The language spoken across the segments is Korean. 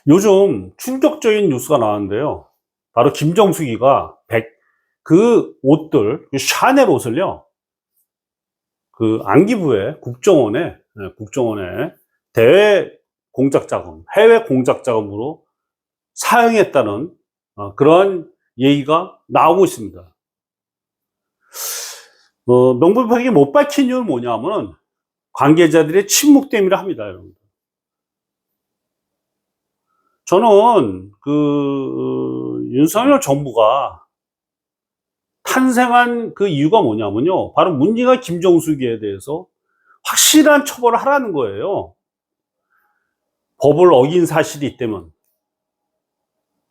요즘 충격적인 뉴스가 나왔는데요. 바로 김정숙이가 그 옷들, 그 샤넬 옷을요, 그 안기부의 국정원에 대외 공작 자금, 해외 공작 자금으로 사용했다는 그러한 얘기가 나오고 있습니다. 명분하게 못 밝힌 이유는 뭐냐면은 관계자들의 침묵 때문이라 합니다, 여러분. 저는 윤석열 정부가 탄생한 그 이유가 뭐냐면요. 바로 문제가 김정숙이에 대해서 확실한 처벌을 하라는 거예요. 법을 어긴 사실이 있다면.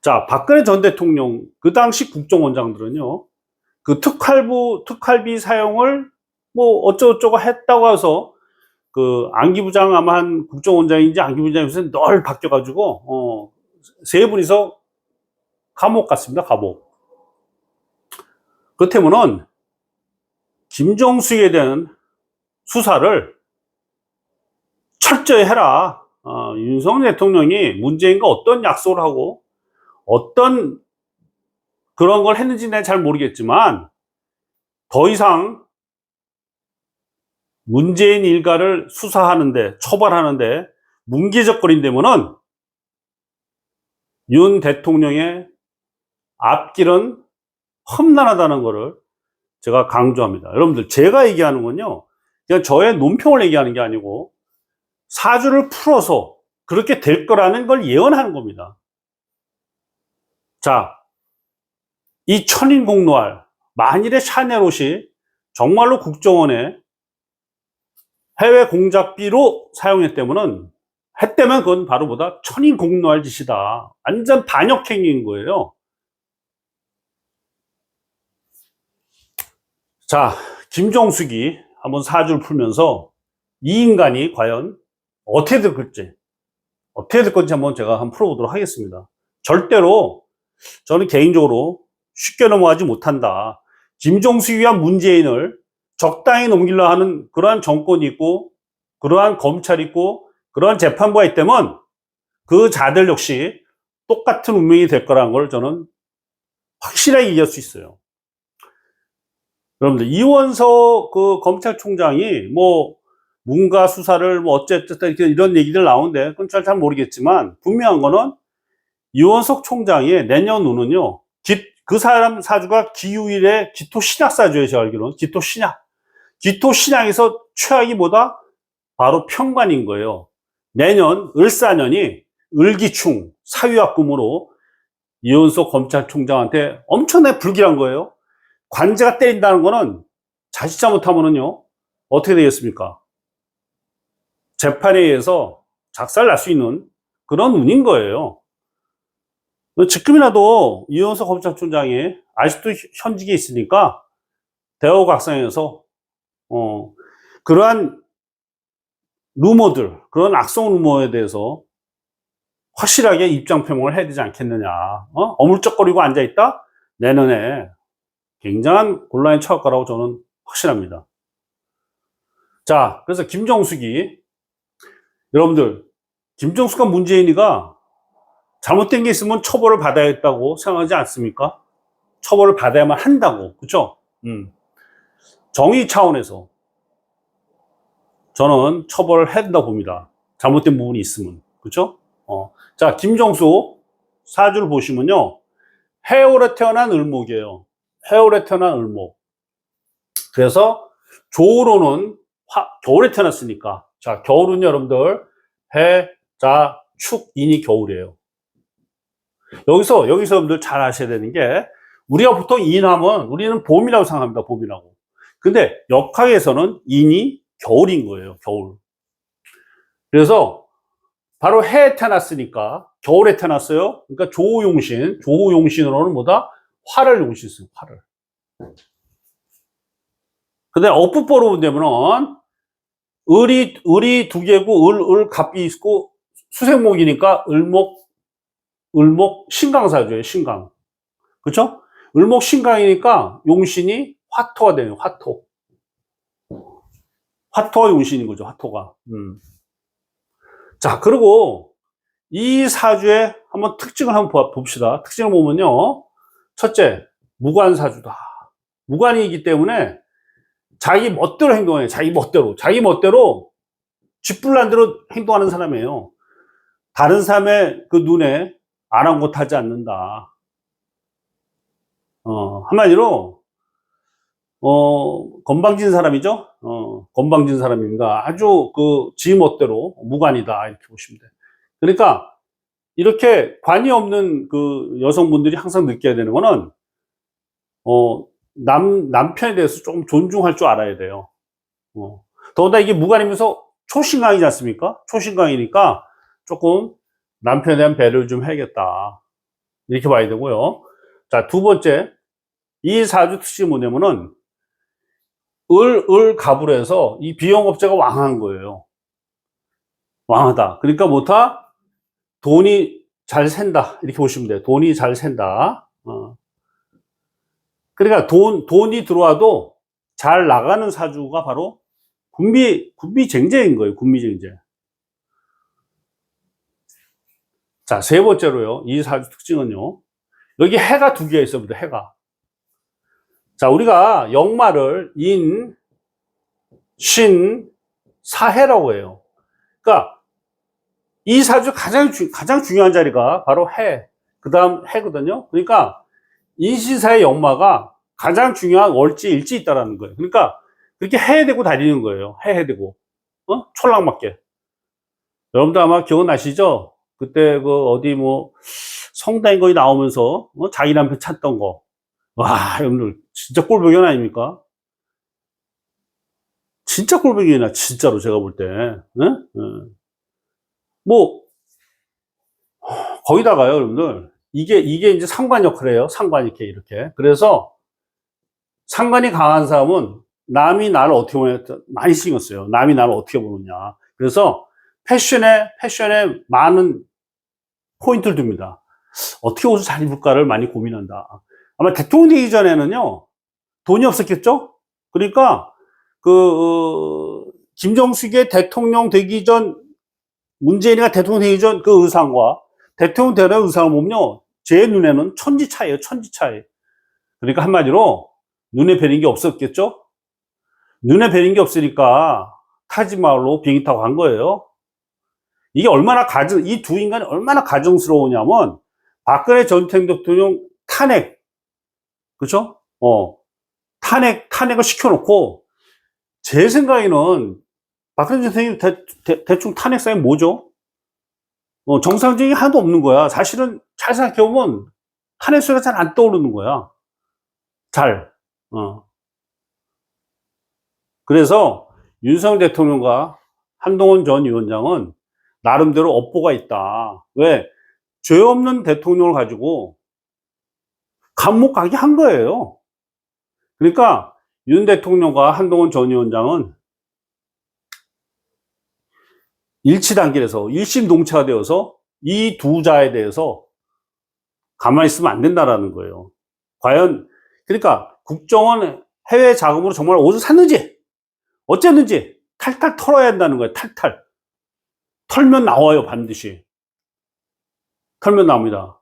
자, 박근혜 전 대통령, 그 당시 국정원장들은요, 그 특활비 사용을 뭐 어쩌고저쩌고 했다고 해서 그 안기부장 아마 한 국정원장인지 안기부장에서 널 바뀌어가지고, 세 분이서 감옥 갔습니다, 감옥. 그렇다면은, 김정숙에 대한 수사를 철저히 해라. 윤석열 대통령이 문재인과 어떤 약속을 하고 어떤 그런 걸 했는지 는 잘 모르겠지만 더 이상 문재인 일가를 수사하는데 처벌하는데 문기적거린다면은 윤 대통령의 앞길은 험난하다는 것을 제가 강조합니다. 여러분들, 제가 얘기하는 건요, 그냥 저의 논평을 얘기하는 게 아니고 사주를 풀어서 그렇게 될 거라는 걸 예언하는 겁니다. 자, 이 천인공노할, 만일에 샤넬 옷이 정말로 국정원에 해외 공작비로 사용했다면은, 했다면 그건 바로 보다 천인공노할 짓이다. 완전 반역행위인 거예요. 자, 김정숙이 한번 사주를 풀면서 이 인간이 과연 어떻게 될 건지 한번 제가 한번 풀어보도록 하겠습니다. 절대로 저는 개인적으로 쉽게 넘어가지 못한다. 김정숙이 위한 문재인을 적당히 넘기려 하는 그러한 정권이 있고, 그러한 검찰이 있고, 그러한 재판부가 있다면 그 자들 역시 똑같은 운명이 될 거라는 걸 저는 확실하게 얘기할 수 있어요. 여러분들, 이원석 그 검찰총장이 뭐 뭔가 수사를 뭐 어쨌든 이런 얘기들 나오는데 그건 잘 모르겠지만 분명한 거는 이원석 총장이 내년으로는요, 그 사람 사주가 기후일의 기토 신약 사주예요. 제가 알기로는 기토 신약에서 최악이 뭐다? 바로 편관인 거예요. 내년 을사년이 을기충 사유학금으로 이원석 검찰총장한테 엄청나게 불길한 거예요. 관제가 때린다는 거는 자칫 잘못하면은요, 어떻게 되겠습니까? 재판에 의해서 작살 날 수 있는 그런 운인 거예요. 지금이라도 이원석 검찰총장이 아직도 현직에 있으니까 대호각성에서 그러한 루머들, 그런 악성 루머에 대해서 확실하게 입장 표명을 해야 되지 않겠느냐. 어물쩍거리고 앉아있다? 내년에 굉장한 곤란에 처할 거라고 저는 확신합니다. 자, 그래서 김정숙이, 여러분들, 김정숙과 문재인이가 잘못된 게 있으면 처벌을 받아야겠다고 생각하지 않습니까? 처벌을 받아야만 한다고, 그쵸? 정의 차원에서 저는 처벌을 해야 된다고 봅니다. 잘못된 부분이 있으면, 그쵸? 자, 김정숙 사주를 보시면요, 해올에 태어난 을목이에요. 해올에 태어난 을목. 그래서 조로는 겨울에 태어났으니까, 자, 겨울은 여러분들 해, 자, 축, 인이 겨울이에요. 여기서 여러분들 잘 아셔야 되는 게, 우리가 보통 인하면 우리는 봄이라고 생각합니다. 봄이라고. 근데 역학에서는 인이 겨울인 거예요. 겨울. 그래서 바로 해에 태어났으니까 겨울에 태어났어요. 그러니까 조용신으로는 뭐다? 화를 용신 써요. 화를. 근데 업부보로 되면은 을이 두 개고 을갑이 있고 수생목이니까 을목 신강사주예요. 신강. 그렇죠? 을목 신강이니까 용신이 화토가 되는 화토가 용신인 거죠. 화토가. 자, 그리고 이 사주의 한번 특징을 한번 봅시다. 특징을 보면요. 첫째, 무관사주다. 무관이기 때문에 자기 멋대로 행동해요. 자기 멋대로. 자기 멋대로 쥐뿔난 대로 행동하는 사람이에요. 다른 사람의 그 눈에 아랑곳하지 않는다. 한마디로, 건방진 사람이죠? 건방진 사람입니다. 아주 지 멋대로 무관이다. 이렇게 보시면 돼요. 그러니까, 이렇게 관이 없는 그 여성분들이 항상 느껴야 되는 거는, 남편에 대해서 조금 존중할 줄 알아야 돼요. 더군다나 이게 무관이면서 초신강이지 않습니까? 초신강이니까 조금 남편에 대한 배려를 좀 해야겠다. 이렇게 봐야 되고요. 자, 두 번째. 이 사주 특징이 뭐냐면은, 갑으로 해서 이 비용업자가 왕한 거예요. 왕하다. 그러니까 뭐다? 돈이 잘 샌다. 이렇게 보시면 돼요. 돈이 잘 샌다. 그러니까 돈이 들어와도 잘 나가는 사주가 바로 군비쟁제인 거예요. 군비쟁제. 자, 세 번째로요. 이 사주 특징은요. 여기 해가 두 개가 있어요. 해가. 자, 우리가 역말을 인, 신, 사해라고 해요. 그러니까 이 사주 가장 중요한 자리가 바로 해. 그 다음 해거든요. 그러니까 인신사의 역마가 가장 중요한 월지 일지 있다라는 거예요. 그러니까 그렇게 해야 되고 다니는 거예요. 해야 되고. 촐랑맞게. 여러분들 아마 기억나시죠? 그때 어디 성당인 거기 나오면서 자기 남편 찾던 거. 와, 여러분들 진짜 꼴보기 아닙니까? 진짜 꼴보기나 진짜로 제가 볼 때. 뭐 거기다가요, 여러분들. 이게 이제 상관 역할을 해요. 상관 이렇게. 그래서 상관이 강한 사람은 남이 나를 어떻게 보냐 많이 신경 써요. 남이 나를 어떻게 보느냐. 그래서 패션에 많은 포인트를 둡니다. 어떻게 옷을 잘 입을까를 많이 고민한다. 아마 대통령 되기 전에는요, 돈이 없었겠죠? 그러니까, 김정숙의 대통령 되기 전, 문재인이가 대통령 되기 전 그 의상과 대통령 되는 의상을 보면요, 제 눈에는 천지 차이예요, 천지 차이. 그러니까 한마디로, 눈에 뵈는 게 없었겠죠? 눈에 뵈는 게 없으니까 타지마을로 비행기 타고 간 거예요. 이게 이 두 인간이 얼마나 가정스러우냐면, 박근혜 전 대통령 탄핵, 그죠? 탄핵을 시켜놓고, 제 생각에는, 박근혜 전 대통령 대충 탄핵 사항이 뭐죠? 정상적인 게 하나도 없는 거야. 사실은 잘 생각해보면, 탄핵 소리가 잘 안 떠오르는 거야. 그래서, 윤석열 대통령과 한동훈 전 위원장은, 나름대로 업보가 있다. 왜? 죄 없는 대통령을 가지고 감옥 가게 한 거예요. 그러니까 윤 대통령과 한동훈 전 위원장은 일치단결해서 일심동체가 되어서 이 두 자에 대해서 가만히 있으면 안 된다라는 거예요. 과연 그러니까 국정원 해외 자금으로 정말 옷을 샀는지 어쨌는지 탈탈 털어야 한다는 거예요. 탈탈. 털면 나와요, 반드시. 털면 나옵니다.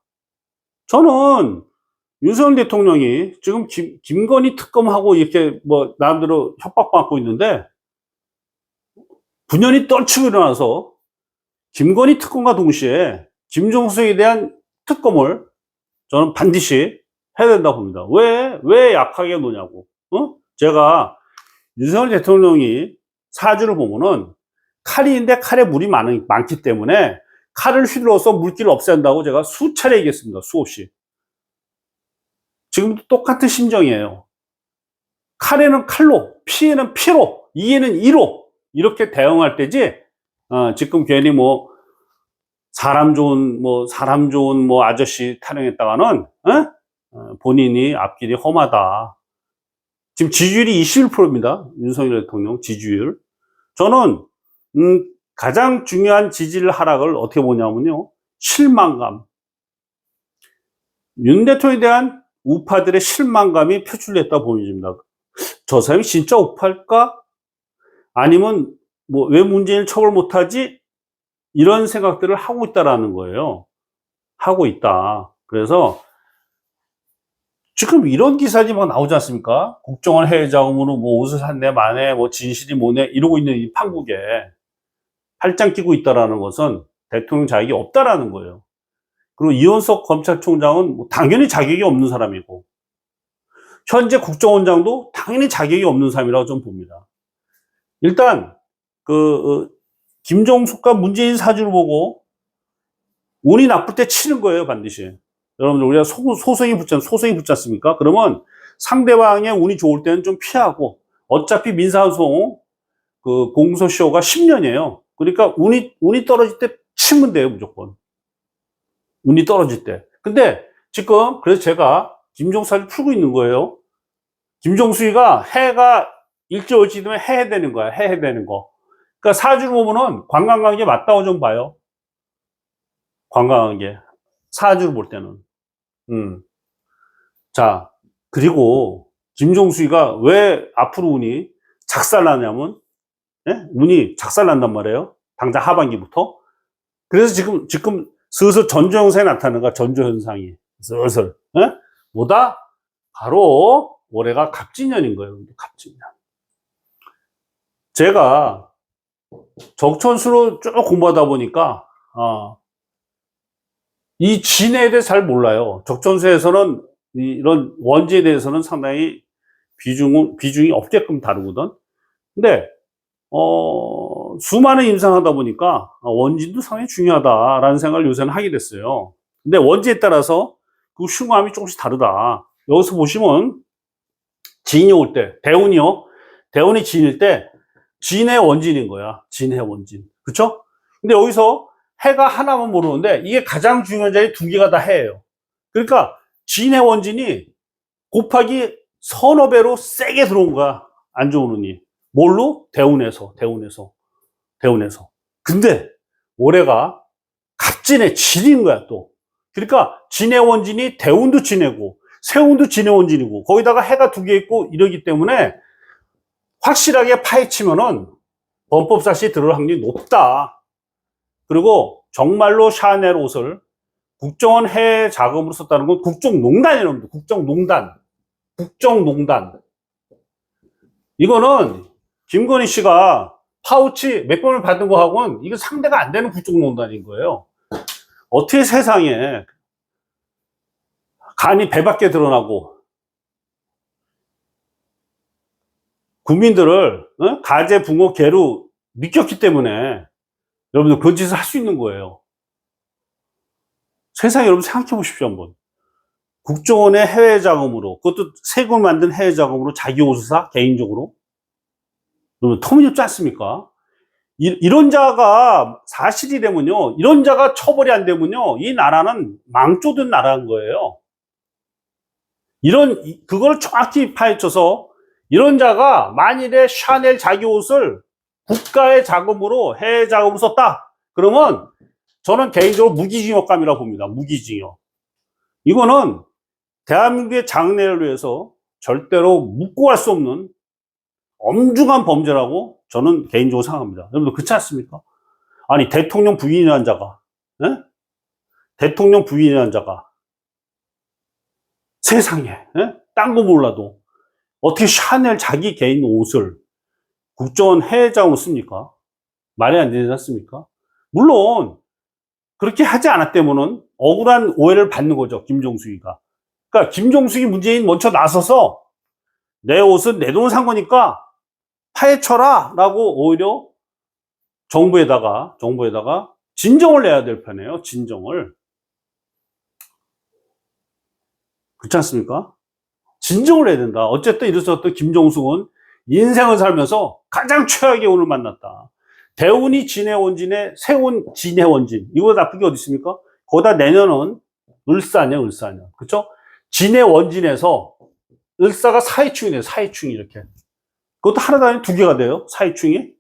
저는 윤석열 대통령이 지금 김건희 특검하고 이렇게 나름대로 협박받고 있는데, 분연히 떨치고 일어나서 김건희 특검과 동시에 김종석에 대한 특검을 저는 반드시 해야 된다고 봅니다. 왜 약하게 노냐고. 제가 윤석열 대통령이 사주를 보면은 칼인데 칼에 물이 많기 때문에 칼을 휘둘러서 물기를 없애야 한다고 제가 수차례 얘기했습니다. 수없이. 지금도 똑같은 심정이에요. 칼에는 칼로, 피에는 피로, 이에는 이로 이렇게 대응할 때지. 지금 괜히 사람 좋은 아저씨 타령했다가는 본인이 앞길이 험하다. 지금 지지율이 21%입니다. 윤석열 대통령 지지율. 저는 가장 중요한 지지율 하락을 어떻게 보냐면요, 실망감. 윤 대통령에 대한 우파들의 실망감이 표출됐다 보여집니다. 저 사람이 진짜 우파일까? 아니면 왜 문재인을 처벌 못하지? 이런 생각들을 하고 있다라는 거예요. 하고 있다. 그래서 지금 이런 기사들이 막 나오지 않습니까? 국정원 해외 자금으로 뭐 옷을 샀네, 마네, 뭐 진실이 뭐네, 이러고 있는 이 판국에 팔짱 끼고 있다라는 것은 대통령 자격이 없다라는 거예요. 그리고 이원석 검찰총장은 뭐 당연히 자격이 없는 사람이고, 현재 국정원장도 당연히 자격이 없는 사람이라고 좀 봅니다. 일단, 김종숙과 문재인 사주를 보고, 운이 나쁠 때 치는 거예요, 반드시. 여러분들, 우리가 소송이 붙지 않습니까? 그러면 상대방의 운이 좋을 때는 좀 피하고, 어차피 민사소송, 공소시효가 10년이에요. 그러니까 운이 떨어질 때 치면 돼요, 무조건. 운이 떨어질 때. 근데 지금, 그래서 제가 김종수를 풀고 있는 거예요. 김종수가 해가 일주일치 되면 해야 되는 거야, 해야 되는 거. 그러니까 사주를 보면은 관광관계 맞다고 좀 봐요. 관광관계. 사주를 볼 때는. 자, 그리고 김종수가 왜 앞으로 운이 작살나냐면, 예? 운이 작살난단 말이에요. 당장 하반기부터. 그래서 지금 슬슬 전조현상이 나타나는 거야, 전조현상이. 슬슬. 예? 뭐다? 바로 올해가 갑진년인 거예요, 갑진년. 제가 적천수로 쭉 공부하다 보니까, 이 진에 대해서 잘 몰라요. 적천수에서는 이런 원지에 대해서는 상당히 비중이 없게끔 다루거든. 근데, 수많은 임상하다 보니까 원진도 상당히 중요하다라는 생각을 요새는 하게 됐어요. 근데 원지에 따라서 그 흉함이 조금씩 다르다. 여기서 보시면 진이 올 때, 대운이 진일 때 진의 원진인 거야. 진의 원진. 그쵸? 근데 여기서 해가 하나만 모르는데 이게 가장 중요한 자리 두 개가 다 해예요. 그러니까 진의 원진이 곱하기 서너 배로 세게 들어온 거야. 안 좋은 운이. 뭘로? 대운에서. 근데 올해가 갑진의 진인 거야, 또. 그러니까 진의 원진이 대운도 진해고 세운도 진의 원진이고 거기다가 해가 두 개 있고 이러기 때문에 확실하게 파헤치면은 범법사시 들어올 확률이 높다. 그리고 정말로 샤넬 옷을 국정원 해외 자금으로 썼다는 건 국정농단이라는 겁니다. 국정농단. 이거는 김건희 씨가 파우치 몇 번을 받은 거하고는 이거 상대가 안 되는 국정농단인 거예요. 어떻게 세상에 간이 배 밖에 드러나고 국민들을 가재, 붕어, 개로 믿겼기 때문에 여러분들 그런 짓을 할 수 있는 거예요. 세상에 여러분 생각해 보십시오, 한번. 국정원의 해외 자금으로, 그것도 세금을 만든 해외 자금으로 자기 옷을 사? 개인적으로? 그러면 터무니없지 않습니까? 이런 자가 사실이라면요, 이런 자가 처벌이 안 되면요, 이 나라는 망조든 나라인 거예요. 그걸 정확히 파헤쳐서, 이런 자가 만일에 샤넬 자기 옷을 국가의 자금으로 해외 자금으로 썼다. 그러면 저는 개인적으로 무기징역감이라고 봅니다. 무기징역. 이거는 대한민국의 장래를 위해서 절대로 묻고 갈 수 없는 엄중한 범죄라고 저는 개인적으로 생각합니다. 여러분들 그렇지 않습니까? 아니 대통령 부인이라는 자가 대통령 부인이라는 자가 세상에 딴 거 몰라도 어떻게 샤넬 자기 개인 옷을 국정원 해외 자금으로 씁니까? 말이 안 되지 않습니까? 물론 그렇게 하지 않았다면은 억울한 오해를 받는 거죠, 김종숙이가. 그러니까 김종숙이 문재인 먼저 나서서 내 옷은 내 돈 산 거니까 파헤쳐라 라고 오히려 정부에다가 진정을 내야 될 편이에요. 진정을. 그렇지 않습니까? 진정을 해야 된다. 어쨌든 이래서 또 김종숙은 인생을 살면서 가장 최악의 운을 만났다. 대운이 진해 원진에 세운 진해 원진. 이거 나쁜 게 어디 있습니까? 거기다 내년은 을사냐. 그쵸? 진해 원진에서 을사가 사이충이 돼요. 사이충이 이렇게. 그것도 하나도 아니고 두 개가 돼요. 사이충이.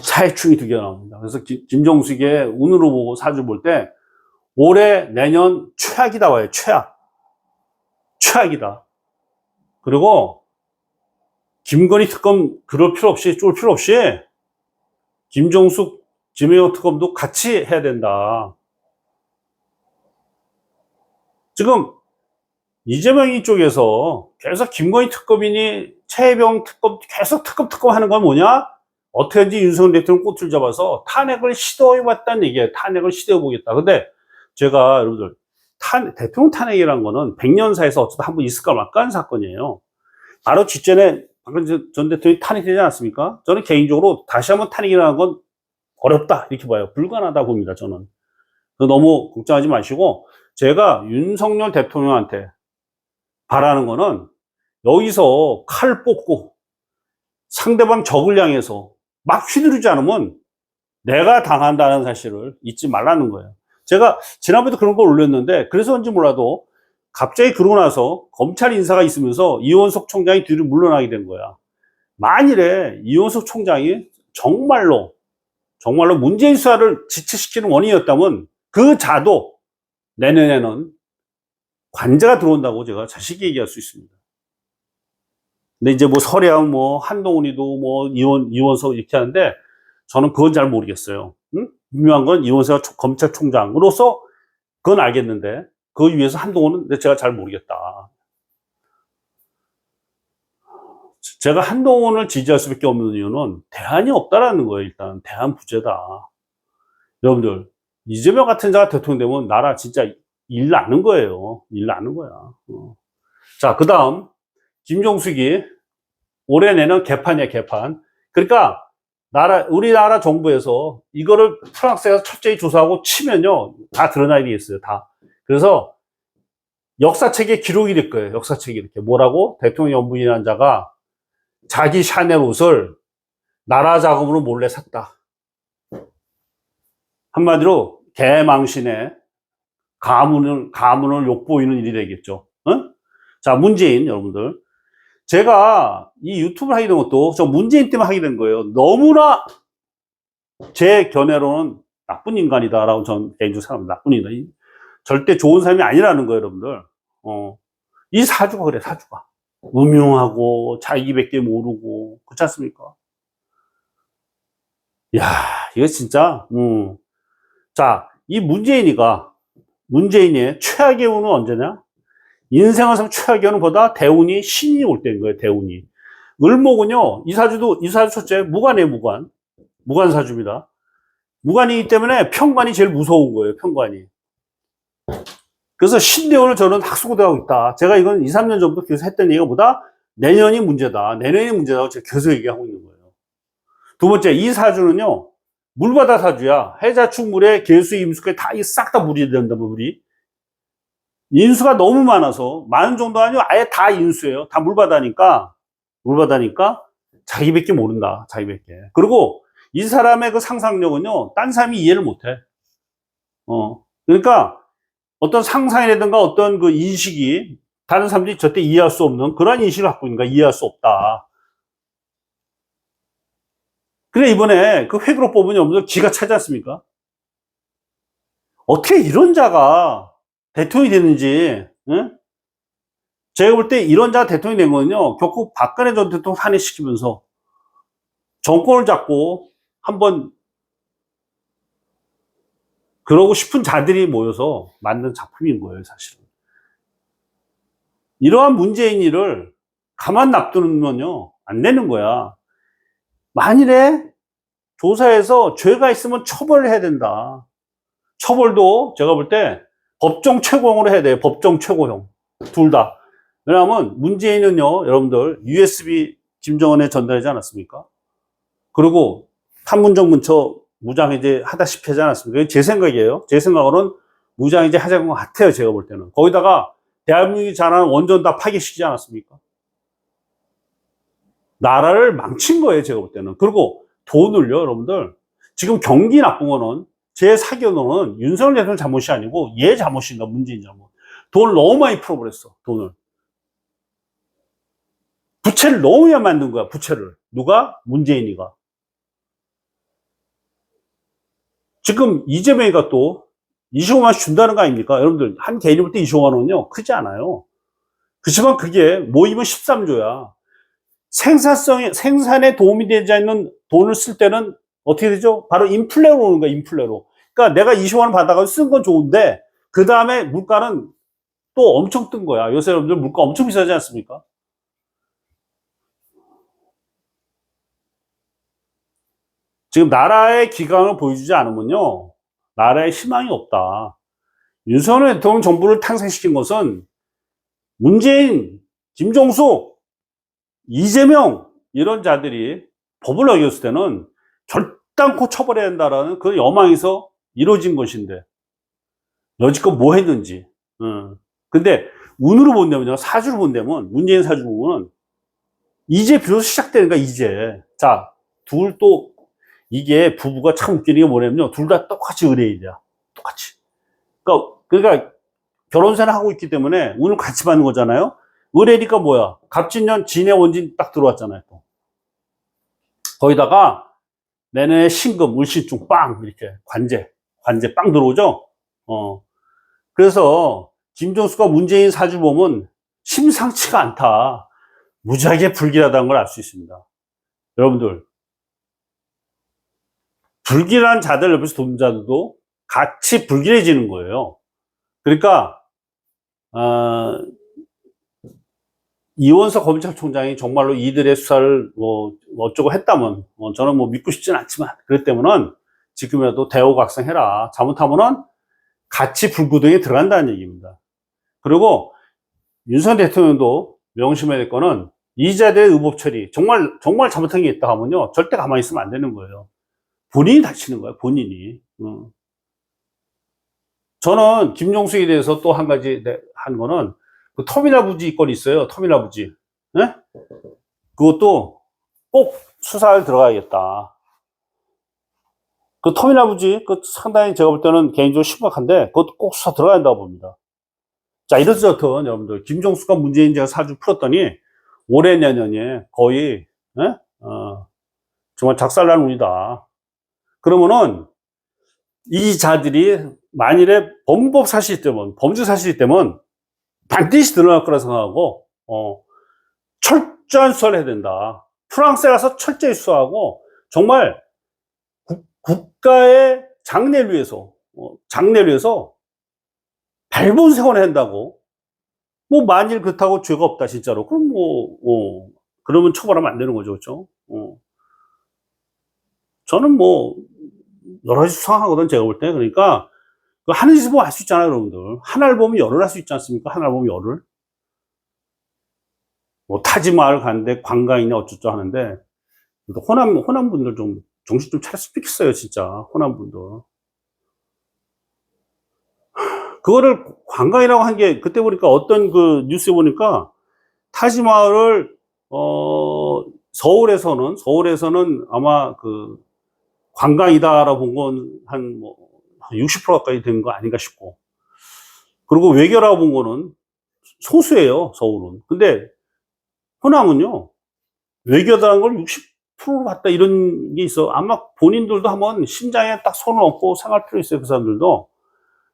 사이충이 두 개가 나옵니다. 그래서 김종숙의 운으로 보고 사주 볼 때 올해 내년 최악이다 와요. 최악이다. 그리고 김건희 특검 그럴 필요 없이, 쫄 필요 없이, 김종숙, 김혜영 특검도 같이 해야 된다. 지금, 이재명이 쪽에서 계속 김건희 특검이니, 최혜병 특검, 계속 특검 하는 건 뭐냐? 어떻게든지 윤석열 대통령 꼬투리 잡아서 탄핵을 시도해봤다는 얘기예요. 탄핵을 시도해보겠다. 근데 제가 여러분들, 대통령 탄핵이라는 거는 100년사에서 어쩌다 한 번 있을까 말까 하는 사건이에요. 바로 직전에 박근혜 전 대통령이 탄핵되지 않았습니까? 저는 개인적으로 다시 한번 탄핵이라는 건 어렵다 이렇게 봐요. 불가능하다 봅니다. 저는. 너무 걱정하지 마시고, 제가 윤석열 대통령한테 바라는 거는 여기서 칼 뽑고 상대방 적을 향해서 막 휘두르지 않으면 내가 당한다는 사실을 잊지 말라는 거예요. 제가 지난번에도 그런 걸 올렸는데, 그래서인지 몰라도 갑자기 그러고 나서 검찰 인사가 있으면서 이원석 총장이 뒤로 물러나게 된 거야. 만일에 이원석 총장이 정말로 문재인 수사를 지체시키는 원인이었다면 그 자도 내년에는 관제가 들어온다고 제가 자신 있게 얘기할 수 있습니다. 근데 이제 뭐 서량, 뭐 한동훈이도 뭐 이원석 이렇게 하는데 저는 그건 잘 모르겠어요. 응? 분명한 건 이원석 검찰총장으로서 그건 알겠는데 그 위에서 한동훈은 제가 잘 모르겠다. 제가 한동훈을 지지할 수밖에 없는 이유는 대안이 없다라는 거예요. 일단 대안 부재다. 여러분들, 이재명 같은 자가 대통령 되면 나라 진짜 일 나는 거예요. 일 나는 거야. 자, 그 다음 김종숙이 올해 내는 개판이야, 개판. 그러니까 우리나라 정부에서 이거를 프랑스에서 철저히 조사하고 치면요, 다 드러나야 되겠어요. 다. 그래서 역사책에 기록이 될 거예요. 역사책이 이렇게 뭐라고? 대통령 연부인한 자가 자기 샤넬 옷을 나라 자금으로 몰래 샀다. 한마디로 개망신에 가문을 욕보이는 일이 되겠죠. 어? 자, 문재인 여러분들, 제가 이 유튜브를 하게 된 것도 저 문재인 때문에 하게 된 거예요. 너무나 제 견해로는 나쁜 인간이다라고 저는 개인적으로 생각합니다. 나쁜 인간, 절대 좋은 사람이 아니라는 거예요, 여러분들. 이 사주가 그래, 사주가 음흉하고 자기밖에 모르고 그렇지 않습니까? 야, 이거 진짜. 자, 이 문재인의 최악의 운은 언제냐? 인생에서 최악의 운은 보다 대운이 신이 올 때인 거예요, 대운이. 을목은요, 이 사주 첫째, 무관이에요, 무관 사주입니다. 무관이기 때문에 편관이 제일 무서운 거예요, 편관이. 그래서 신대운을 저는 학수고대하고 있다. 제가 이건 2, 3년 전부터 계속 했던 얘기가 보다 내년이 문제다고 제가 계속 얘기하고 있는 거예요. 두 번째, 이 사주는요, 물바다 사주야. 해자축물에 개수, 임수까지 다 싹 다 물이 된다, 물이. 인수가 너무 많아서, 많은 정도 아니고 아예 다 인수예요. 다 물바다니까 자기밖에 모른다, 자기밖에. 그리고 이 사람의 그 상상력은요, 딴 사람이 이해를 못 해. 그러니까 어떤 상상이라든가 어떤 그 인식이 다른 사람들이 절대 이해할 수 없는 그런 인식을 갖고 있는가, 이해할 수 없다. 그래, 이번에 그 회계로 뽑은 여러분들 기가 차지 않습니까? 어떻게 이런 자가 대통령이 되는지, 응? 제가 볼 때 이런 자가 대통령이 된 거는요, 결국 박근혜 전 대통령 탄핵시키면서 정권을 잡고 한번 그러고 싶은 자들이 모여서 만든 작품인 거예요, 사실은. 이러한 문재인이를 가만 놔두면요, 안 되는 거야. 만일에 조사에서 죄가 있으면 처벌을 해야 된다. 처벌도 제가 볼 때 법정 최고형으로 해야 돼요. 법정 최고형. 둘 다. 왜냐하면 문재인은요, 여러분들 USB 김정은에 전달하지 않았습니까? 그리고 판문점 근처 무장해제 하다시피 하지 않았습니까? 제 생각이에요. 제 생각으로는 무장해제 하자는 것 같아요. 제가 볼 때는. 거기다가 대한민국이 잘하는 원전 다 파괴시키지 않았습니까? 나라를 망친 거예요. 제가 볼 때는. 그리고 돈을요, 여러분들. 지금 경기 나쁜 거는 제 사견으로는 윤석열 대통령 잘못이 아니고 얘 잘못인가, 문재인 잘못. 돈을 너무 많이 풀어버렸어, 돈을. 부채를 너무 많이 만든 거야, 부채를. 누가? 문재인이가. 지금 이재명이가 또 25만 원씩 준다는 거 아닙니까? 여러분들, 한 개인이 볼 때 25만 원은요, 크지 않아요. 그렇지만 그게 모이면 13조야. 생산에 도움이 되지 않는 돈을 쓸 때는 어떻게 되죠? 바로 인플레로 오는 거야, 인플레로. 그러니까 내가 20만 원 받아가지고 쓴 건 좋은데, 그 다음에 물가는 또 엄청 뜬 거야. 요새 여러분들 물가 엄청 비싸지 않습니까? 지금 나라의 기강을 보여주지 않으면요, 나라의 희망이 없다. 윤석열 대통령 정부를 탄생시킨 것은 문재인, 김종숙, 이재명 이런 자들이 법을 어겼을 때는 결단코 처벌해야 한다라는 그 여망에서 이루어진 것인데 여지껏 뭐 했는지. 근데 운으로 본다면요, 사주로 본다면, 문재인 사주로 보면 이제 비로소 시작되는 거야, 이제. 자, 둘 또 이게 부부가 참 웃기는 게 뭐냐면요, 둘 다 똑같이 의뢰인이야, 똑같이. 그러니까 결혼생활 하고 있기 때문에 운을 같이 받는 거잖아요. 의뢰니까 뭐야, 갑진년 진해 원진 딱 들어왔잖아요. 또 거기다가 내년에 신금 을신중 빵 이렇게 관제 빵 들어오죠. 그래서 김종수가 문재인 사주 보면 심상치가 않다, 무지하게 불길하다는 걸 알 수 있습니다. 여러분들, 불길한 자들 옆에서 돕는 자들도 같이 불길해지는 거예요. 그러니까 이원석 검찰총장이 정말로 이들의 수사를 뭐 어쩌고 했다면, 저는 뭐 믿고 싶지는 않지만, 그랬다면은 지금이라도 대우각성해라. 잘못하면은 같이 불구덩이에 들어간다는 얘기입니다. 그리고 윤석열 대통령도 명심해야 될 거는, 이자들의 의법 처리, 정말 잘못한 게 있다 하면요, 절대 가만히 있으면 안 되는 거예요. 본인이 다치는 거예요, 본인이. 저는 김종숙에 대해서 또 한 가지 한 거는, 그 터미널 부지 건이 있어요. 터미널 부지. 네? 그것도 꼭 수사를 들어가야겠다. 그 터미널 부지, 그 상당히 제가 볼 때는 개인적으로 심각한데, 그것도 꼭 수사 들어가야 한다고 봅니다. 자, 이렇듯 여러분들, 김종숙과 문재인 제가 사주 풀었더니, 올해 내년에 거의, 정말 작살난 운이다. 그러면은, 이 자들이 만일에 범법 사실이 때면, 범죄 사실이 때면, 반드시 드러날 거라 생각하고, 철저한 수사를 해야 된다. 프랑스에 가서 철저히 수사하고, 정말 국가의 장래를 위해서 발본 세원해야 한다고. 뭐 만일 그렇다고 죄가 없다 진짜로, 그럼 그러면 처벌하면 안 되는 거죠, 그렇죠? 저는 뭐 여러 가지 수상하거든, 제가 볼 때. 그러니까 하는 짓을 보면 알 수 있잖아요, 여러분들. 하나를 보면 열을 할 수 있지 않습니까? 하나를 보면 열을. 뭐 타지마을 가는데 관광이냐 어쩌죠 하는데, 호남 분들 좀 정신 좀 차렸으면 좋겠어요, 진짜. 호남 분들. 그거를 관광이라고 한 게, 그때 보니까 어떤 그 뉴스에 보니까, 타지마을을 서울에서는 아마 그 관광이다라고 본 건 한 뭐 60% 가까이 된 거 아닌가 싶고, 그리고 외교라고 본 거는 소수예요, 서울은. 근데 호남은요, 외교다라는 걸 60% 봤다 이런 게 있어. 아마 본인들도 한번 심장에 딱 손을 얹고 생각할 필요 있어요. 그 사람들도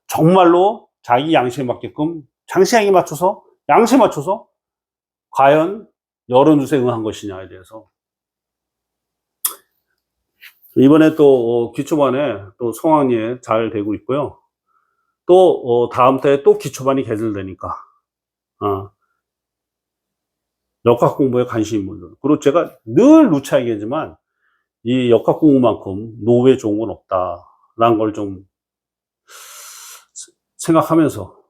정말로 자기 양심에 맞게끔, 양심에 맞춰서 과연 여론조사에 응한 것이냐에 대해서. 이번에 또 기초반에 또 성황리에 잘 되고 있고요. 또 다음 달에 또 기초반이 개설되니까 역학 공부에 관심 있는 분들, 그리고 제가 늘 누차 얘기하지만 이 역학 공부만큼 노후에 좋은 건 없다라는 걸 좀 생각하면서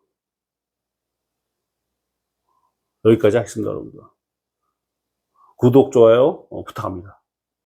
여기까지 하겠습니다, 여러분들. 구독, 좋아요 부탁합니다.